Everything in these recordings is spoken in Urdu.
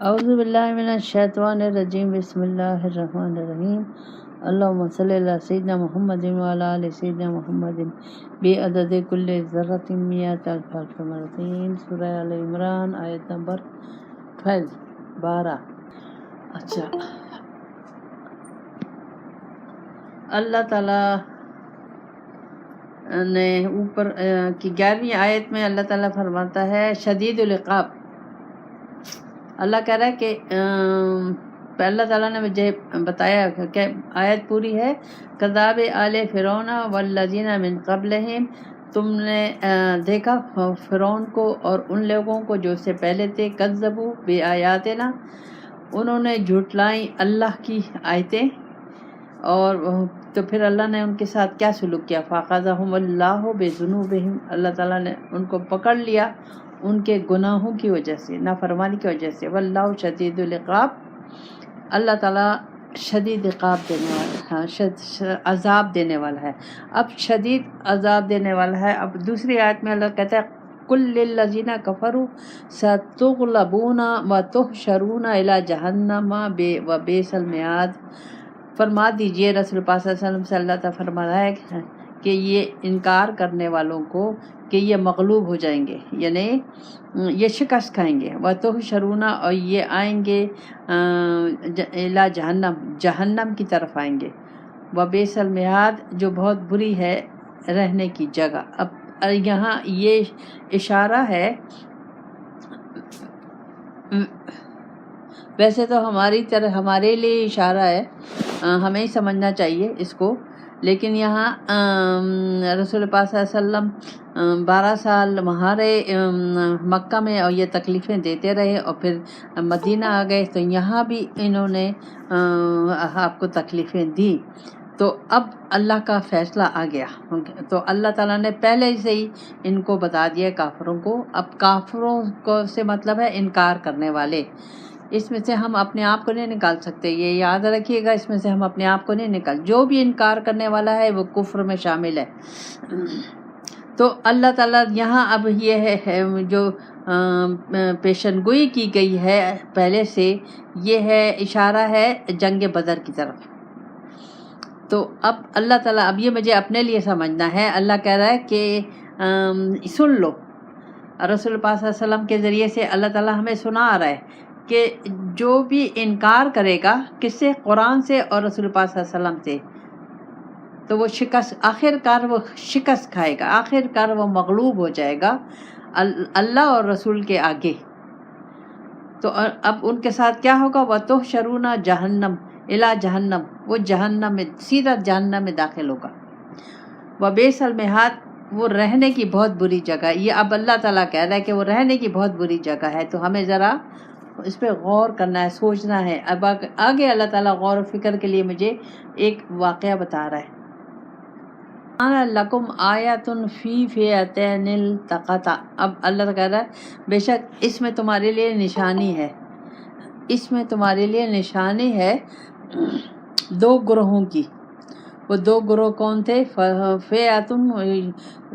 اعوذ باللہ من الشیطان الرجیم بسم اللہ الرحمن الرحیم اللہم صلی علی سیدنا محمد وعلی آل سیدنا محمد بعدد کل ذرۃ مئۃ الف مرتين سورہ آل عمران آیت نمبر 12۔ اچھا، اللہ تعالیٰ نے اوپر کی 11ویں آیت میں اللہ تعالیٰ فرماتا ہے شدید العقاب۔ اللہ کہہ رہا ہے کہ اللہ تعالیٰ نے مجھے بتایا کہ آیت پوری ہے، کذاب آل فرعون والذین من قبلہم، تم نے دیکھا فرعون کو اور ان لوگوں کو جو اس سے پہلے تھے، کذبوا بآیاتنا، انہوں نے جھٹلائیں اللہ کی آیتیں، اور تو پھر اللہ نے ان کے ساتھ کیا سلوک کیا، فاخذہم اللہ بذنوبہم، اللہ تعالیٰ نے ان کو پکڑ لیا ان کے گناہوں کی وجہ سے، نافرمانی کی وجہ سے۔ واللہ شدید العقاب، اللہ تعالیٰ شدید عقاب دینے والا ہے، عذاب دینے والا ہے۔ اب شدید عذاب دینے والا ہے۔ اب دوسری آیت میں اللہ کہتا ہے قل للذین کفروا ستغلبون وتحشرون الی جہنم وبئس المہاد، فرما دیجئے رسول پاک صلی اللہ علیہ وسلم سے، اللہ تعالیٰ فرما رہا ہے کہ یہ انکار کرنے والوں کو کہ یہ مغلوب ہو جائیں گے، یعنی یہ شکست کھائیں گے، وتحشرون، اور یہ آئیں گے الی جہنم، جہنم کی طرف آئیں گے، وبئس المہاد، جو بہت بری ہے رہنے کی جگہ۔ اب یہاں یہ اشارہ ہے، ویسے تو ہمارے لیے اشارہ ہے، ہمیں ہی سمجھنا چاہیے اس کو، لیکن یہاں رسول پاک صلی اللہ علیہ وسلم 12 سال وہاں رہے مکہ میں، اور یہ تکلیفیں دیتے رہے، اور پھر مدینہ آ گئے تو یہاں بھی انہوں نے آپ کو تکلیفیں دی، تو اب اللہ کا فیصلہ آ گیا، تو اللہ تعالیٰ نے پہلے سے ہی ان کو بتا دیا کافروں کو۔ اب کافروں کو سے مطلب ہے انکار کرنے والے، اس میں سے ہم اپنے آپ کو نہیں نکال سکتے، یہ یاد رکھیے گا، اس میں سے ہم اپنے آپ کو نہیں نکال، جو بھی انکار کرنے والا ہے وہ کفر میں شامل ہے۔ تو اللہ تعالیٰ یہاں اب یہ ہے جو پیشن گوئی کی گئی ہے پہلے سے، یہ ہے اشارہ ہے جنگ بدر کی طرف۔ تو اب اللہ تعالیٰ، اب یہ مجھے اپنے لیے سمجھنا ہے، اللہ کہہ رہا ہے کہ سن لو، رسول پاک صلی اللہ علیہ وسلم کے ذریعے سے اللہ تعالیٰ ہمیں سنا آ رہا ہے کہ جو بھی انکار کرے گا کس سے، قرآن سے اور رسول پاک صلی اللہ علیہ وسلم سے، تو وہ آخر کار وہ شکست کھائے گا، آخر کار وہ مغلوب ہو جائے گا اللہ اور رسول کے آگے۔ تو اب ان کے ساتھ کیا ہوگا، وَتُحْشَرُونَ جہنم الی جہنم، وہ جہنم میں، سیدھا جہنم میں داخل ہوگا، وبئس المہاد، وہ رہنے کی بہت بری جگہ۔ یہ اب اللہ تعالیٰ کہہ رہا ہے کہ وہ رہنے کی بہت بری جگہ ہے، تو ہمیں ذرا اس پہ غور کرنا ہے، سوچنا ہے۔ اب آگے اللہ تعالیٰ غور و فکر کے لیے مجھے ایک واقعہ بتا رہا ہے۔ کان لکم آیۃ فی فئتین التقطا، اب اللہ کہہ رہا ہے بے شک اس میں تمہارے لیے نشانی ہے، اس میں تمہارے لیے نشانی ہے دو گروہوں کی۔ وہ دو گروہ کون تھے؟ فئۃ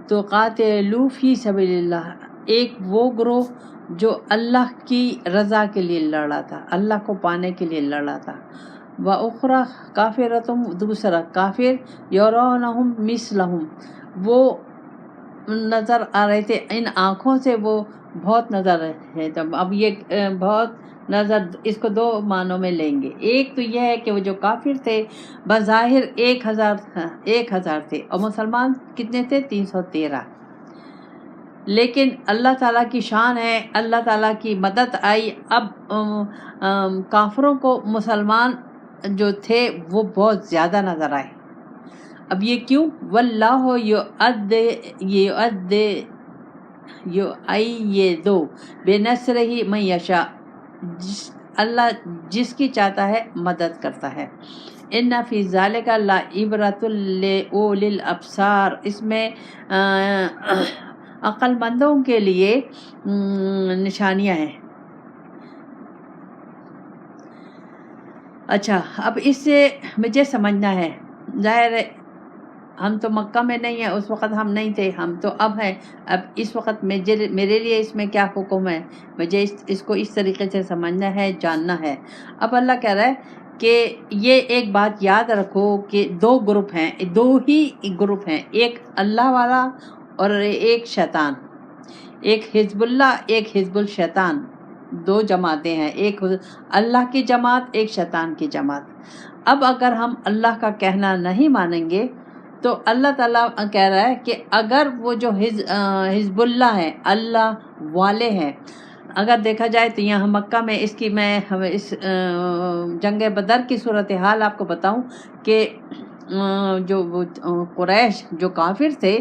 تقاتل فی سبیل اللہ، ایک وہ گروہ جو اللہ کی رضا کے لیے لڑا تھا، اللہ کو پانے کے لیے لڑا تھا، وَأُخْرَى كَافِرَةٌ، دوسرا کافر، يَرَوْنَهُمْ مِثْلَهُمْ، وہ نظر آ رہے تھے، ان آنکھوں سے وہ بہت نظر رہے تھے۔ اب یہ بہت نظر اس کو دو معنوں میں لیں گے، ایک تو یہ ہے کہ وہ جو کافر تھے بظاہر 1000 تھے، اور مسلمان کتنے تھے؟ 313، لیکن اللہ تعالیٰ کی شان ہے، اللہ تعالیٰ کی مدد آئی، اب کافروں کو مسلمان جو تھے وہ بہت زیادہ نظر آئے۔ اب یہ کیوں؟ واللہ یؤید بنصرہ من یشاء، اللہ جس کی چاہتا ہے مدد کرتا ہے۔ ان فی ذلک لعبرۃ لاولی الابصار، اس میں عقل مندوں کے لیے نشانیاں ہیں۔ اچھا، اب اس سے مجھے سمجھنا ہے، ظاہر ہے ہم تو مکہ میں نہیں ہیں، اس وقت ہم نہیں تھے، ہم تو اب ہیں، اب اس وقت میرے لیے اس میں کیا حکم ہے، مجھے اس کو اس طریقے سے سمجھنا ہے، جاننا ہے۔ اب اللہ کہہ رہا ہے کہ یہ ایک بات یاد رکھو کہ دو گروپ ہیں، دو ہی گروپ ہیں، ایک اللہ والا اور ایک شیطان، ایک حزب اللہ، ایک حزب الشیطان، دو جماعتیں ہیں، ایک اللہ کی جماعت، ایک شیطان کی جماعت۔ اب اگر ہم اللہ کا کہنا نہیں مانیں گے تو اللہ تعالیٰ کہہ رہا ہے کہ اگر وہ جو حزب اللہ ہے، اللہ والے ہیں، اگر دیکھا جائے تو یہاں مکہ میں اس جنگ بدر کی صورتحال آپ کو بتاؤں کہ جو قریش جو کافر تھے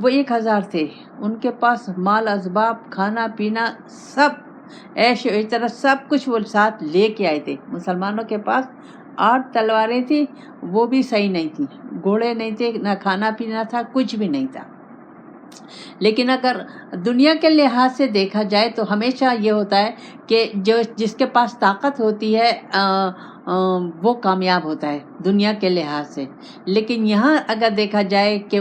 وہ 1000 تھے، ان کے پاس مال اسباب، کھانا پینا، سب عیش و عشرت سب کچھ وہ ساتھ لے کے آئے تھے۔ مسلمانوں کے پاس 8 تلواریں تھیں، وہ بھی صحیح نہیں تھیں، گھوڑے نہیں تھے، نہ کھانا پینا تھا، کچھ بھی نہیں تھا۔ لیکن اگر دنیا کے لحاظ سے دیکھا جائے تو ہمیشہ یہ ہوتا ہے کہ جس کے پاس طاقت ہوتی ہے وہ کامیاب ہوتا ہے دنیا کے لحاظ سے۔ لیکن یہاں اگر دیکھا جائے کہ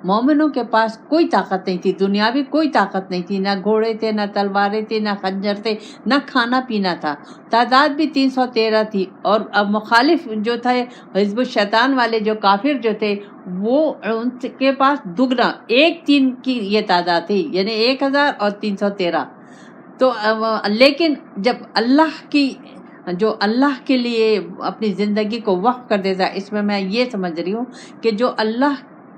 مومنوں کے پاس کوئی طاقت نہیں تھی، دنیاوی کوئی طاقت نہیں تھی، نہ گھوڑے تھے، نہ تلواریں تھے، نہ خنجر تھے، نہ کھانا پینا تھا، تعداد بھی 313 تھی۔ اور اب مخالف جو تھے حزب الشیطان والے جو کافر جو تھے وہ ان کے پاس دگنا 1-3 کی یہ تعداد تھی، یعنی 1000 اور 313۔ تو لیکن جب اللہ کے لیے اپنی زندگی کو وقف کر دیتا ہے، اس میں یہ سمجھ رہی ہوں کہ جو اللہ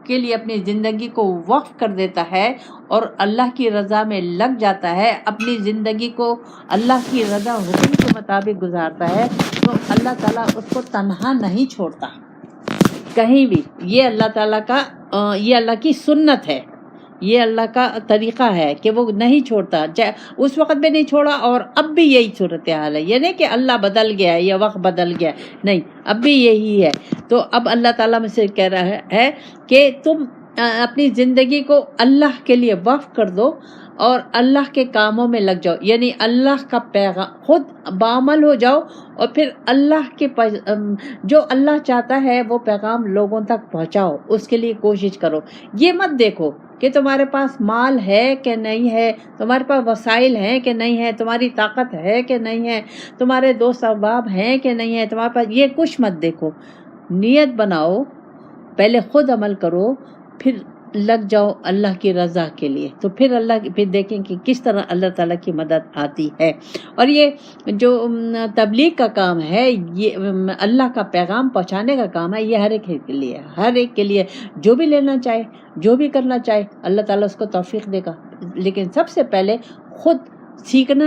کے لیے اپنی زندگی کو وقف کر دیتا ہے اور اللہ کی رضا میں لگ جاتا ہے، اپنی زندگی کو اللہ کی رضا حکم کے مطابق گزارتا ہے، تو اللہ تعالیٰ اس کو تنہا نہیں چھوڑتا کہیں بھی۔ یہ اللہ تعالیٰ کا یہ اللہ کی سنت ہے، یہ اللہ کا طریقہ ہے کہ وہ نہیں چھوڑتا، اس وقت بھی نہیں چھوڑا اور اب بھی یہی صورتحال ہے۔ یہ نہیں کہ اللہ بدل گیا ہے یا وقت بدل گیا ہے، نہیں، اب بھی یہی ہے۔ تو اب اللہ تعالیٰ مجھ سے کہہ رہا ہے کہ تم اپنی زندگی کو اللہ کے لیے وقف کر دو اور اللہ کے کاموں میں لگ جاؤ، یعنی اللہ کا پیغام خود بعمل ہو جاؤ، اور پھر اللہ کے جو اللہ چاہتا ہے وہ پیغام لوگوں تک پہنچاؤ، اس کے لیے کوشش کرو۔ یہ مت دیکھو کہ تمہارے پاس مال ہے کہ نہیں ہے، تمہارے پاس وسائل ہیں کہ نہیں ہے، تمہاری طاقت ہے کہ نہیں ہے، تمہارے دوست احباب ہیں کہ نہیں ہے تمہارے پاس، یہ کچھ مت دیکھو۔ نیت بناؤ، پہلے خود عمل کرو، پھر لگ جاؤ اللہ کی رضا کے لیے، تو پھر دیکھیں کہ کس طرح اللہ تعالیٰ کی مدد آتی ہے۔ اور یہ جو تبلیغ کا کام ہے، یہ اللہ کا پیغام پہنچانے کا کام ہے، یہ ہر ایک کے لیے جو بھی لینا چاہے، جو بھی کرنا چاہے، اللہ تعالیٰ اس کو توفیق دے گا۔ لیکن سب سے پہلے خود سیکھنا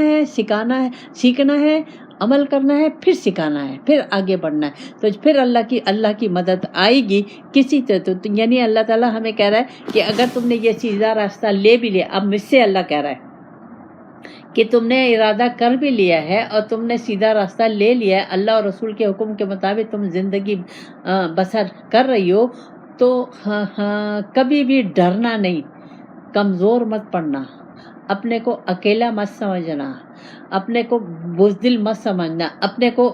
ہے، عمل کرنا ہے، پھر سکھانا ہے، پھر آگے بڑھنا ہے، تو پھر اللہ کی مدد آئے گی کسی طرح۔ تو یعنی اللہ تعالیٰ ہمیں کہہ رہا ہے کہ اگر تم نے یہ سیدھا راستہ لے بھی لیا، اب مجھ سے اللہ کہہ رہا ہے کہ تم نے ارادہ کر بھی لیا ہے اور تم نے سیدھا راستہ لے لیا ہے، اللہ اور رسول کے حکم کے مطابق تم زندگی بسر کر رہی ہو، تو کبھی بھی ڈرنا نہیں، کمزور مت پڑنا، اپنے کو اکیلا مت سمجھنا، اپنے کو بزدل مت سمجھنا، اپنے کو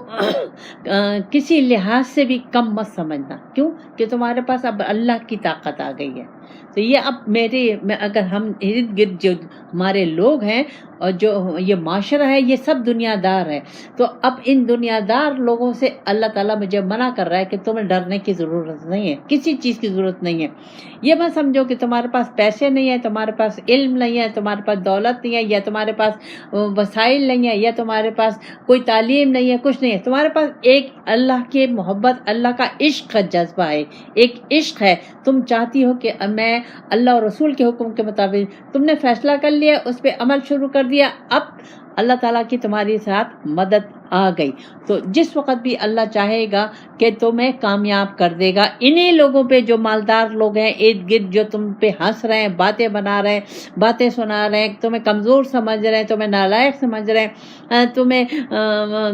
کسی لحاظ سے بھی کم مت سمجھنا۔ کیوں کہ تمہارے پاس اب اللہ کی طاقت آ گئی ہے۔ تو یہ اب اگر ہم ارد گرد جو ہمارے لوگ ہیں اور جو یہ معاشرہ ہے، یہ سب دنیا دار ہے، تو اب ان دنیا دار لوگوں سے اللہ تعالیٰ مجھے منع کر رہا ہے کہ تمہیں ڈرنے کی ضرورت نہیں ہے، کسی چیز کی ضرورت نہیں ہے۔ یہ مت سمجھو کہ تمہارے پاس پیسے نہیں ہیں، تمہارے پاس علم نہیں ہے، تمہارے پاس دولت نہیں ہے، یا تمہارے پاس وسائل نہیں ہے، یا تمہارے پاس کوئی تعلیم نہیں ہے، کچھ نہیں ہے۔ تمہارے پاس ایک اللہ کی محبت، اللہ کا عشق کا جذبہ ہے، ایک عشق ہے، تم چاہتی ہو کہ میں اللہ اور رسول کے حکم کے مطابق، تم نے فیصلہ کر لیا، اس پہ عمل شروع کر دیا، اب اللہ تعالیٰ کی تمہاری ساتھ مدد آ گئی۔ تو جس وقت بھی اللہ چاہے گا کہ تمہیں کامیاب کر دے گا۔ انہی لوگوں پہ جو مالدار لوگ ہیں ارد گرد، جو تم پہ ہنس رہے ہیں، باتیں بنا رہے ہیں، باتیں سنا رہے ہیں، تمہیں کمزور سمجھ رہے ہیں، تمہیں نالائق سمجھ رہے ہیں، تمہیں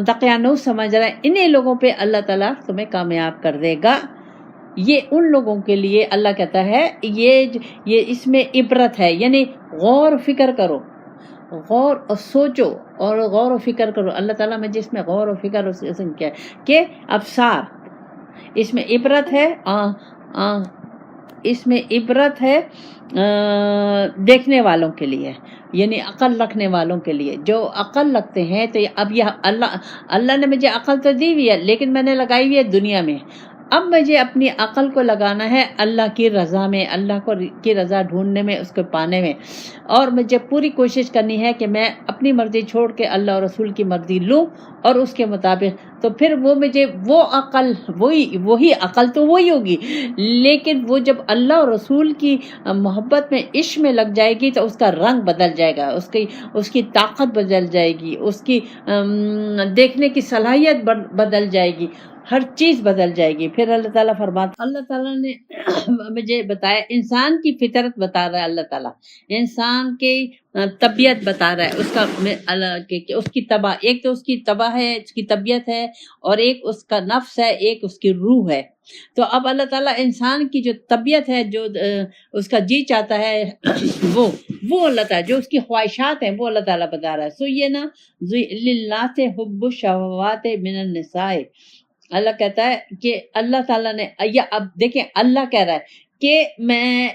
دقیانوس سمجھ رہے ہیں، انہی لوگوں پہ اللہ تعالیٰ تمہیں کامیاب کر دے گا۔ یہ ان لوگوں کے لیے اللہ کہتا ہے یہ اس میں عبرت ہے، یعنی غور و فکر کرو، غور اور سوچو اور غور و فکر کرو۔ اللہ تعالیٰ میں جس میں غور و فکر کیا کہ ابصار، اس میں عبرت ہے، اس میں عبرت ہے دیکھنے والوں کے لیے، یعنی عقل رکھنے والوں کے لیے. جو عقل رکھتے ہیں تو اب یہ اللہ نے مجھے عقل تو دی ہوئی ہے، لیکن میں نے لگائی ہوئی ہے دنیا میں. اب مجھے اپنی عقل کو لگانا ہے اللہ کی رضا میں، اللہ کی رضا ڈھونڈنے میں، اس کو پانے میں. اور مجھے پوری کوشش کرنی ہے کہ میں اپنی مرضی چھوڑ کے اللہ اور رسول کی مرضی لوں اور اس کے مطابق. تو پھر وہ مجھے وہ عقل وہی عقل تو وہی ہوگی، لیکن وہ جب اللہ اور رسول کی محبت میں، عشق میں لگ جائے گی تو اس کا رنگ بدل جائے گا، اس کی طاقت بدل جائے گی، اس کی دیکھنے کی صلاحیت بدل جائے گی، ہر چیز بدل جائے گی. پھر اللہ تعالیٰ فرماتا، اللہ تعالیٰ نے مجھے بتایا، انسان کی فطرت بتا رہا ہے اللہ تعالیٰ، انسان کی طبیعت بتا رہا ہے، اس کا اس کی طبع، ایک تو اس کی طبع ہے، اس کی طبیعت ہے، اور ایک اس کا نفس ہے، ایک اس کی روح ہے. تو اب اللہ تعالیٰ انسان کی جو طبیعت ہے، جو اس کا جی چاہتا ہے، وہ اللہ تعالیٰ، جو اس کی خواہشات ہیں وہ اللہ تعالیٰ بتا رہا ہے. سو یہ نا للہ سے حب الشہوات من النساء، اللہ کہتا ہے کہ اللہ تعالیٰ نے، اب دیکھیں اللہ کہہ رہا ہے کہ میں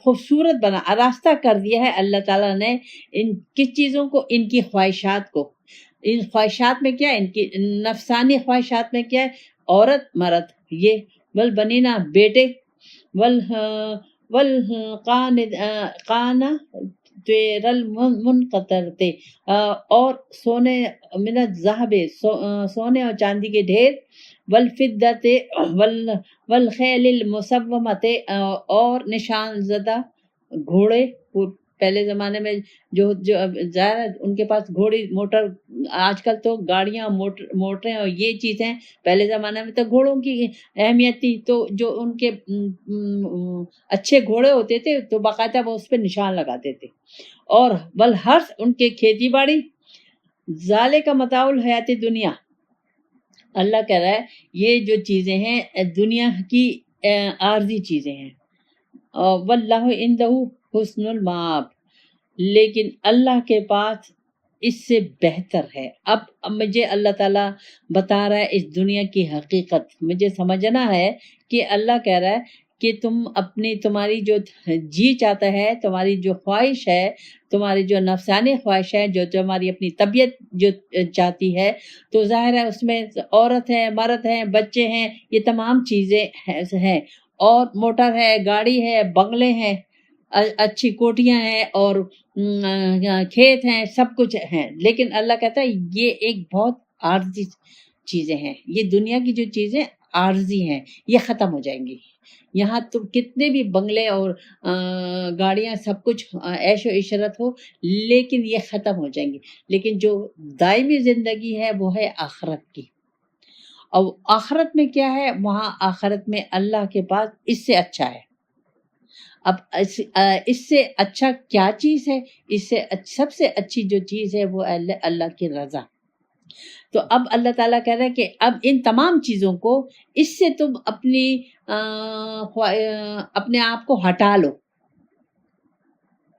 خوبصورت بنا، راستہ کر دیا ہے اللہ تعالیٰ نے ان کس چیزوں کو، ان کی خواہشات کو. ان خواہشات میں کیا ہے؟ ان کی نفسانی خواہشات میں کیا ہے؟ عورت مرد، یہ والبنینا بیٹے، والقانہ تیر المنقطرتے، اور سونے، من الذہب، سونے اور چاندی کے ڈھیر، والفدۃ والخیل المسومۃ، اور نشان زدہ گھوڑے. پہلے زمانے میں جو ظاہر ہے ان کے پاس گھوڑی، موٹر، آج کل تو گاڑیاں، موٹریں اور یہ چیزیں، پہلے زمانے میں تو گھوڑوں کی اہمیت تھی. تو جو ان کے اچھے گھوڑے ہوتے تھے تو باقاعدہ وہ اس پہ نشان لگاتے تھے. اور والحرث، ان کے کھیتی باڑی. ذالک متاع الحیات دنیا، اللہ کہہ رہا ہے یہ جو چیزیں ہیں دنیا کی عارضی چیزیں ہیں. واللہ عندہ حسن المآب، لیکن اللہ کے پاس اس سے بہتر ہے. اب مجھے اللہ تعالیٰ بتا رہا ہے اس دنیا کی حقیقت. مجھے سمجھنا ہے کہ اللہ کہہ رہا ہے کہ تمہاری جو جی چاہتا ہے، تمہاری جو خواہش ہے، تمہاری جو نفسانی خواہش ہے، جو تمہاری اپنی طبیعت جو چاہتی ہے، تو ظاہر ہے اس میں عورت ہے، مرد ہیں، بچے ہیں، یہ تمام چیزیں ہیں. اور موٹر ہے، گاڑی ہے، بنگلے ہیں، اچھی کوٹیاں ہیں، اور کھیت ہیں، سب کچھ ہیں. لیکن اللہ کہتا ہے یہ ایک بہت عارضی چیزیں ہیں. یہ دنیا کی جو چیزیں عارضی ہیں، یہ ختم ہو جائیں گی. یہاں تو کتنے بھی بنگلے اور گاڑیاں، سب کچھ عیش و عشرت ہو، لیکن یہ ختم ہو جائیں گی. لیکن جو دائمی زندگی ہے وہ ہے آخرت کی. اور آخرت میں کیا ہے؟ وہاں آخرت میں اللہ کے پاس اس سے اچھا ہے. اب اس سے اچھا کیا چیز ہے؟ اس سے سب سے اچھی جو چیز ہے وہ اللہ کی رضا. تو اب اللہ تعالیٰ کہہ رہا ہے کہ اب ان تمام چیزوں کو، اس سے تم اپنے آپ کو ہٹا لو،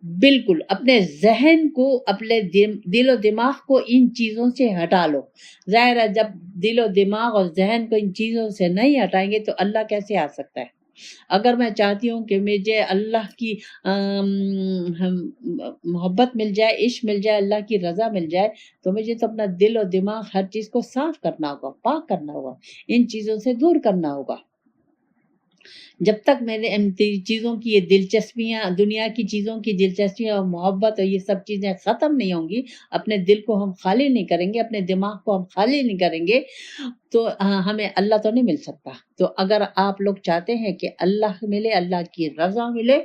بالکل اپنے ذہن کو، اپنے دل و دماغ کو ان چیزوں سے ہٹا لو. ظاہر ہے جب دل و دماغ اور ذہن کو ان چیزوں سے نہیں ہٹائیں گے تو اللہ کیسے آ سکتا ہے؟ اگر میں چاہتی ہوں کہ مجھے اللہ کی محبت مل جائے، عشق مل جائے، اللہ کی رضا مل جائے، تو مجھے تو اپنا دل و دماغ، ہر چیز کو صاف کرنا ہوگا، پاک کرنا ہوگا، ان چیزوں سے دور کرنا ہوگا. جب تک میرے ان چیزوں کی یہ دلچسپیاں، دنیا کی چیزوں کی دلچسپیاں اور محبت اور یہ سب چیزیں ختم نہیں ہوں گی، اپنے دل کو ہم خالی نہیں کریں گے، اپنے دماغ کو ہم خالی نہیں کریں گے، تو ہمیں اللہ تو نہیں مل سکتا. تو اگر آپ لوگ چاہتے ہیں کہ اللہ ملے، اللہ کی رضا ملے،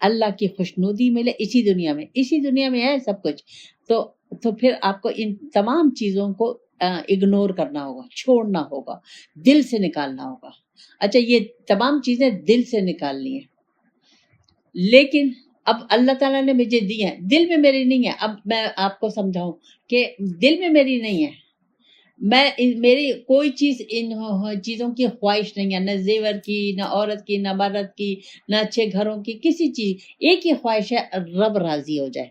اللہ کی خوشنودی ملے اسی دنیا میں ہے سب کچھ، تو پھر آپ کو ان تمام چیزوں کو اگنور کرنا ہوگا، چھوڑنا ہوگا، دل سے نکالنا ہوگا. اچھا، یہ تمام چیزیں دل سے نکالنی ہیں. لیکن اب اللہ تعالیٰ نے مجھے دی ہیں، دل میں میری نہیں ہے. اب میں آپ کو سمجھاؤں کہ دل میں میری نہیں ہے، میری کوئی چیز ان چیزوں کی خواہش نہیں ہے، نہ زیور کی، نہ عورت کی، نہ مرد کی، نہ اچھے گھروں کی، کسی چیز. ایک ہی خواہش ہے، رب راضی ہو جائے.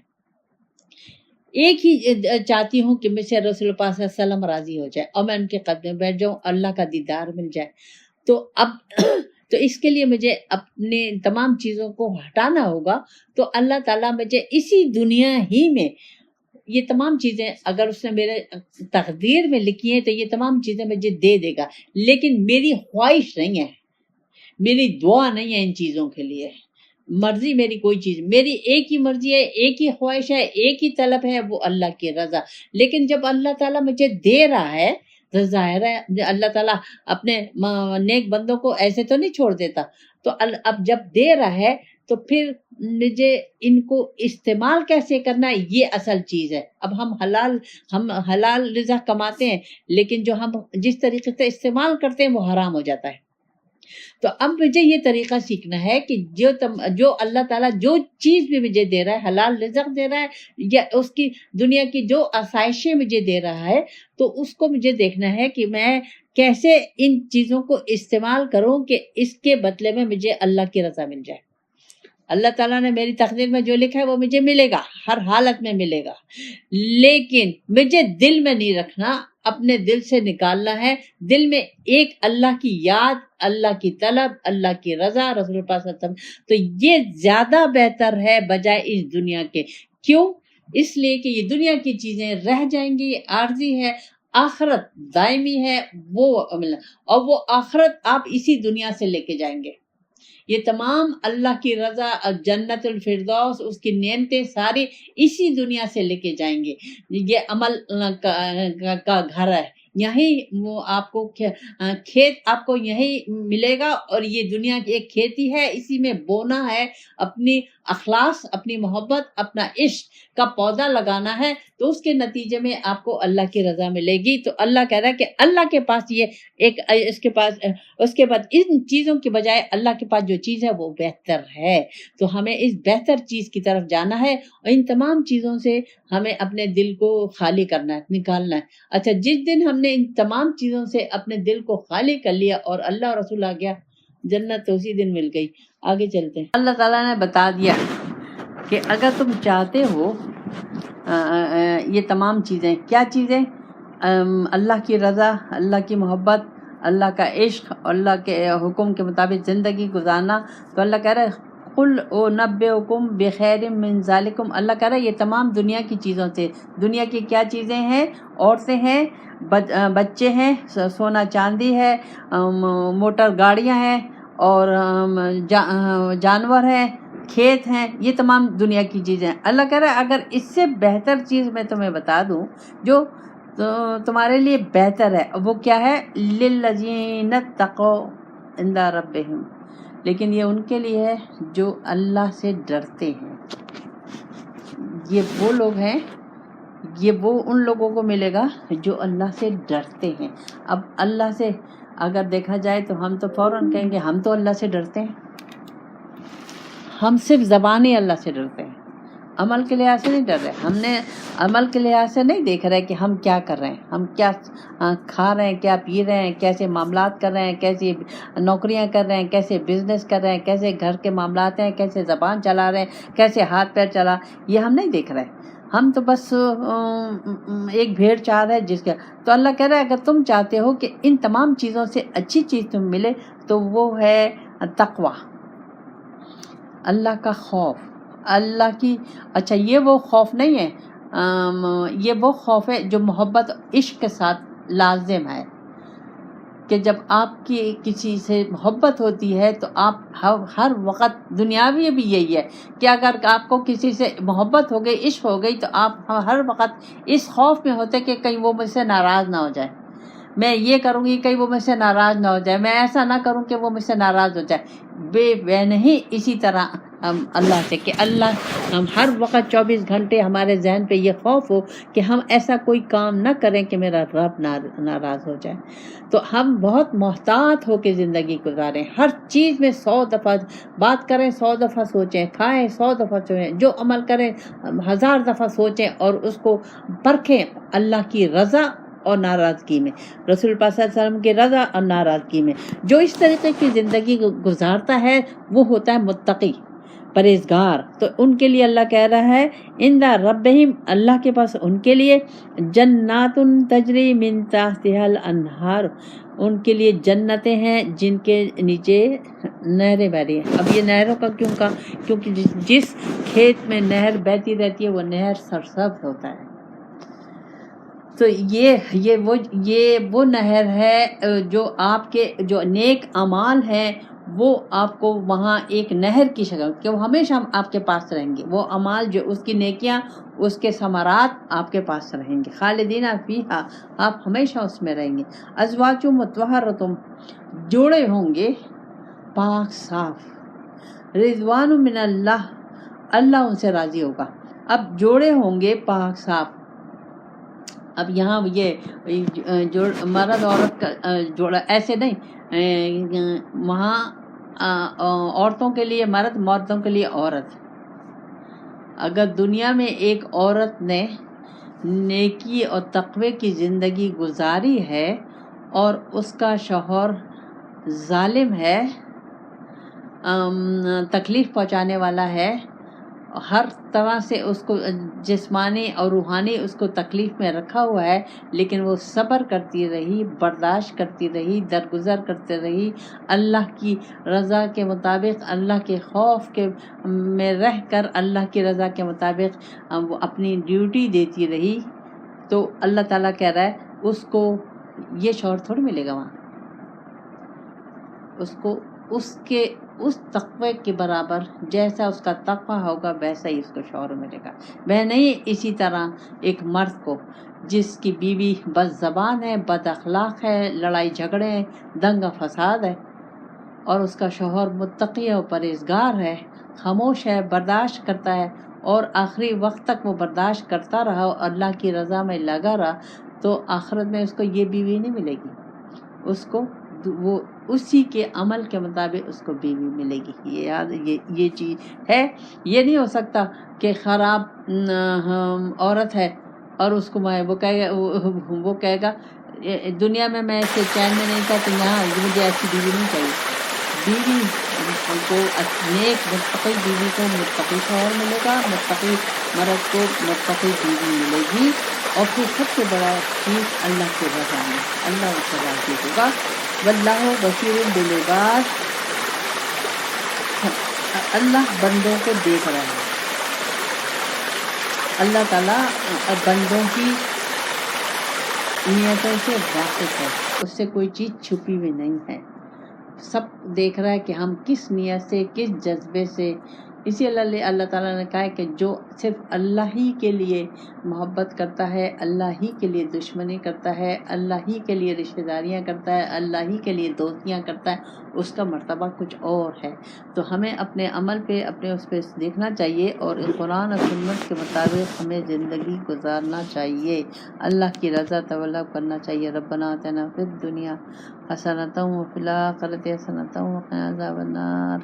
ایک ہی چاہتی ہوں کہ مجھ سے رسول پاک صلی اللہ علیہ وسلم راضی ہو جائے اور میں ان کے قدم میں بیٹھ جاؤں، اللہ کا دیدار مل جائے. تو اب تو اس کے لیے مجھے اپنے تمام چیزوں کو ہٹانا ہوگا. تو اللہ تعالیٰ مجھے اسی دنیا ہی میں یہ تمام چیزیں اگر اس نے میرے تقدیر میں لکھی ہیں تو یہ تمام چیزیں مجھے دے دے گا، لیکن میری خواہش نہیں ہے، میری دعا نہیں ہے ان چیزوں کے لیے، مرضی میری کوئی چیز، میری ایک ہی مرضی ہے، ایک ہی خواہش ہے، ایک ہی طلب ہے، وہ اللہ کی رضا. لیکن جب اللہ تعالیٰ مجھے دے رہا ہے تو ظاہر ہے اللہ تعالیٰ اپنے نیک بندوں کو ایسے تو نہیں چھوڑ دیتا. تو اب جب دے رہا ہے تو پھر مجھے ان کو استعمال کیسے کرنا ہے، یہ اصل چیز ہے. اب ہم حلال رزق کماتے ہیں، لیکن جو ہم جس طریقے سے استعمال کرتے ہیں وہ حرام ہو جاتا ہے. تو اب مجھے یہ طریقہ سیکھنا ہے کہ جو اللہ تعالیٰ جو چیز بھی مجھے دے رہا ہے، حلال رزق دے رہا ہے یا اس کی دنیا کی جو آسائشیں مجھے دے رہا ہے، تو اس کو مجھے دیکھنا ہے کہ میں کیسے ان چیزوں کو استعمال کروں کہ اس کے بدلے میں مجھے اللہ کی رضا مل جائے. اللہ تعالیٰ نے میری تقدیر میں جو لکھا ہے وہ مجھے ملے گا، ہر حالت میں ملے گا، لیکن مجھے دل میں نہیں رکھنا، اپنے دل سے نکالنا ہے. دل میں ایک اللہ کی یاد، اللہ کی طلب، اللہ کی رضا، رسول پاک صلی اللہ علیہ وسلم. تو یہ زیادہ بہتر ہے بجائے اس دنیا کے. کیوں؟ اس لیے کہ یہ دنیا کی چیزیں رہ جائیں گی، عارضی ہے. آخرت دائمی ہے، اور وہ آخرت آپ اسی دنیا سے لے کے جائیں گے. یہ تمام اللہ کی رضا، جنت الفردوس، اس کی نعمتیں ساری اسی دنیا سے لے کے جائیں گے. یہ عمل کا گھر ہے، یہی وہ آپ کو کھیت آپ کو یہی ملے گا، اور یہ دنیا کی ایک کھیتی ہے، اسی میں بونا ہے، اپنی اخلاص، اپنی محبت، اپنا عشق کا پودا لگانا ہے. تو اس کے نتیجے میں آپ کو اللہ کی رضا ملے گی. تو اللہ کہہ رہا ہے کہ اللہ کے پاس یہ ایک اس کے بعد ان چیزوں کے بجائے اللہ کے پاس جو چیز ہے وہ بہتر ہے. تو ہمیں اس بہتر چیز کی طرف جانا ہے، اور ان تمام چیزوں سے ہمیں اپنے دل کو خالی کرنا ہے، نکالنا ہے. اچھا، جس دن ہم نے ان تمام چیزوں سے اپنے دل کو خالی کر لیا اور اللہ اور رسول آ گیا، جنت تو اسی دن مل گئی. آگے چلتے ہیں. اللہ تعالیٰ نے بتا دیا کہ اگر تم چاہتے ہو یہ تمام چیزیں، کیا چیزیں؟ اللہ کی رضا، اللہ کی محبت، اللہ کا عشق، اللہ کے حکم کے مطابق زندگی گزارنا. تو اللہ کہہ رہا ہے قُلْ أُنَبِّئُكُمْ بِخَيْرٍ مِّن ذَلِكُمْ. اللہ کہہ رہا ہے یہ تمام دنیا کی چیزوں سے، دنیا کی کیا چیزیں ہیں؟ عورتیں ہیں، بچے ہیں، سونا چاندی ہے، موٹر گاڑیاں ہیں، اور جانور ہیں، کھیت ہیں، یہ تمام دنیا کی چیزیں ہیں. اللہ کہہ رہا ہے اگر اس سے بہتر چیز میں تمہیں بتا دوں جو تمہارے لیے بہتر ہے، وہ کیا ہے؟ لِلَّذِينَ اتَّقَوْا عِندَ رَبِّهِمْ. لیکن یہ ان کے لیے ہے جو اللہ سے ڈرتے ہیں. یہ وہ لوگ ہیں، یہ وہ ان لوگوں کو ملے گا جو اللہ سے ڈرتے ہیں. اب اللہ سے اگر دیکھا جائے تو ہم تو فوراً کہیں گے ہم تو اللہ سے ڈرتے ہیں. ہم صرف زبانی اللہ سے ڈرتے ہیں، عمل کے لحاظ سے نہیں ڈر رہے. ہم نے عمل کے لحاظ سے نہیں دیکھ رہے کہ ہم کیا کر رہے ہیں، ہم کیا کھا رہے ہیں، کیا پی رہے ہیں، کیسے معاملات کر رہے ہیں، کیسی نوکریاں کر رہے ہیں، کیسے بزنس کر رہے ہیں، کیسے گھر کے معاملات ہیں، کیسے زبان چلا رہے ہیں، کیسے ہاتھ پیر چلا، یہ ہم نہیں دیکھ رہے. ہم تو بس ایک بھیڑ چال ہے جس کا. تو اللہ کہہ رہا ہے اگر تم چاہتے ہو کہ ان تمام چیزوں سے اچھی چیز تم ملے تو وہ ہے تقوی، اللہ کا خوف، اللہ کی. اچھا، یہ وہ خوف نہیں ہے، یہ وہ خوف ہے جو محبت عشق کے ساتھ لازم ہے، کہ جب آپ کی کسی سے محبت ہوتی ہے تو آپ ہر وقت، دنیاوی بھی یہی ہے کہ اگر آپ کو کسی سے محبت ہو گئی، عشق ہو گئی، تو آپ ہر وقت اس خوف میں ہوتے کہ کہیں وہ مجھ سے ناراض نہ ہو جائے. میں یہ کروں گی کہیں وہ مجھ سے ناراض نہ ہو جائے، میں ایسا نہ کروں کہ وہ مجھ سے ناراض ہو جائے. بے نہیں اسی طرح اللہ سے کہ اللہ ہم ہر وقت 24 گھنٹے ہمارے ذہن پہ یہ خوف ہو کہ ہم ایسا کوئی کام نہ کریں کہ میرا رب ناراض ہو جائے. تو ہم بہت محتاط ہو کے زندگی گزاریں، ہر چیز میں 100 دفعہ بات کریں، 100 دفعہ سوچیں، کھائیں 100 دفعہ سوچیں، جو عمل کریں 1000 دفعہ سوچیں، اور اس کو پرکھیں اللہ کی رضا اور ناراضگی میں، رسول پاک صلی اللہ علیہ وسلم کی رضا اور ناراضگی میں. جو اس طریقے کی زندگی گزارتا ہے وہ ہوتا ہے متقی، پرہیزگار. تو ان کے لیے اللہ کہہ رہا ہے عند ربہم، اللہ کے پاس ان کے لیے جنات تجری من تحتها الانہار، ان کے لیے جنتیں ہیں جن کے نیچے نہریں بہ رہی ہیں. اب یہ نہروں کا کیوں کہا؟ کیونکہ جس کھیت میں نہر بہتی رہتی ہے وہ نہر سرسبز ہوتا ہے. تو یہ وہ نہر ہے جو آپ کے جو نیک اعمال ہیں وہ آپ کو وہاں ایک نہر کی شکل کہ وہ ہمیشہ آپ کے پاس رہیں گے. وہ اعمال جو اس کی نیکیاں، اس کے ثمرات آپ کے پاس رہیں گے. خالدین فیہا، آپ ہمیشہ اس میں رہیں گے. ازواج مطہرۃ، جوڑے ہوں گے پاک صاف. رضوان من اللہ، اللہ ان سے راضی ہوگا. اب جوڑے ہوں گے پاک صاف. اب یہاں یہ جو مرد عورت کا جوڑا ایسے نہیں، وہاں عورتوں کے لیے مرد، مردوں کے لیے عورت. اگر دنیا میں ایک عورت نے نیکی اور تقوی کی زندگی گزاری ہے اور اس کا شوہر ظالم ہے، تکلیف پہنچانے والا ہے، ہر طرح سے اس کو جسمانی اور روحانی اس کو تکلیف میں رکھا ہوا ہے، لیکن وہ صبر کرتی رہی، برداشت کرتی رہی، درگزر کرتے رہی، اللہ کی رضا کے مطابق، اللہ کے خوف کے میں رہ کر اللہ کی رضا کے مطابق وہ اپنی ڈیوٹی دیتی رہی، تو اللہ تعالیٰ کہہ رہا ہے اس کو یہ شوہر تھوڑی ملے گا وہاں. اس کو اس تقوی کے برابر جیسا اس کا تقوی ہوگا ویسا ہی اس کو شوہر ملے گا. وہ نہیں اسی طرح ایک مرد کو جس کی بیوی بد زبان ہے، بد اخلاق ہے، لڑائی جھگڑے ہیں، دنگا فساد ہے، اور اس کا شوہر متقی اور پرہیزگار ہے، خاموش ہے، برداشت کرتا ہے، اور آخری وقت تک وہ برداشت کرتا رہا اور اللہ کی رضا میں لگا رہا، تو آخرت میں اس کو یہ بیوی نہیں ملے گی. اس کو وہ اسی کے عمل کے مطابق اس کو بیوی ملے گی. یہ چیز ہے. یہ نہیں ہو سکتا کہ خراب عورت ہے اور اس کو وہ کہے گا دنیا میں اسے چین میں نہیں تھا تو یہاں مجھے ایسی بیوی نہیں چاہیے. بیوی کو نیک متقی بیوی کو متقی شوہر ملے گا، متقی مرد کو متقی بیوی ملے گی. اور پھر سب سے بڑا چیز اللہ کے رضا میں، اللہ اس سے راضی ہوگا. واللہ بصیر بالعباد، اللہ بندوں کو دیکھ رہا ہے. اللہ تعالیٰ بندوں کی نیتوں سے واقف ہے، اس سے کوئی چیز چھپی ہوئی نہیں ہے. سب دیکھ رہا ہے کہ ہم کس نیت سے، کس جذبے سے. اسی اللہ تعالیٰ نے کہا ہے کہ جو صرف اللہ ہی کے لیے محبت کرتا ہے، اللہ ہی کے لیے دشمنی کرتا ہے، اللہ ہی کے لیے رشتہ داریاں کرتا ہے، اللہ ہی کے لیے دوستیاں کرتا ہے، اس کا مرتبہ کچھ اور ہے. تو ہمیں اپنے عمل پہ، اپنے اس پہ دیکھنا چاہیے اور قرآن اور سنت کے مطابق ہمیں زندگی گزارنا چاہیے. اللہ کی رضا طلب کرنا چاہیے. ربنا آتنا فی الدنیا حسنۃ وفی الآخرۃ حسنۃ وقنا عذاب النار.